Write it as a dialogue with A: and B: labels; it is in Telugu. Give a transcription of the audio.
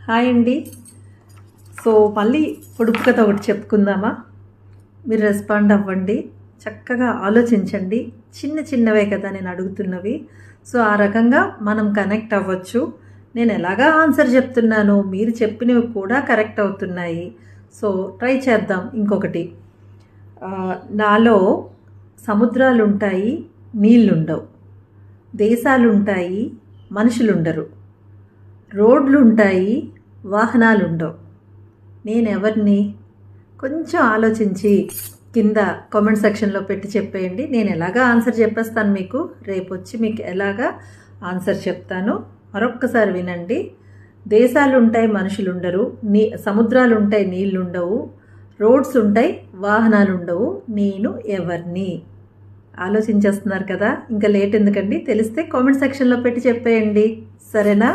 A: హాయ్ అండి. సో మళ్ళీ పొడుపు కథ ఒకటి చెప్పుకుందామా? మీరు రెస్పాండ్ అవ్వండి, చక్కగా ఆలోచించండి. చిన్న చిన్నవే కదా నేను అడుగుతున్నవి. సో ఆ రకంగా మనం కనెక్ట్ అవ్వచ్చు. నేను ఎలాగా ఆన్సర్ చెప్తున్నాను, మీరు చెప్పినవి కూడా కరెక్ట్ అవుతున్నాయి. సో ట్రై చేద్దాం. ఇంకొకటి, నాలో సముద్రాలు ఉంటాయి, నీళ్ళుండవు. దేశాలు ఉంటాయి, మనుషులు ఉండరు. రోడ్లు ఉంటాయి, వాహనాలు ఉండవు. నేనెవరిని? కొంచెం ఆలోచించి కింద కామెంట్ సెక్షన్లో పెట్టి చెప్పేయండి. నేను ఎలాగా ఆన్సర్ చెప్పేస్తాను మీకు. రేపు వచ్చి మీకు ఎలాగా ఆన్సర్ చెప్తాను. మరొక్కసారి వినండి. దేశాలు ఉంటాయి, మనుషులు ఉండరు. సముద్రాలు ఉంటాయి, నీళ్ళు ఉండవు. రోడ్స్ ఉంటాయి, వాహనాలు ఉండవు. నేను ఎవరిని? ఆలోచించేస్తున్నారు కదా. ఇంకా లేట్ ఎందుకండి? తెలిస్తే కామెంట్ సెక్షన్లో పెట్టి చెప్పేయండి. సరేనా?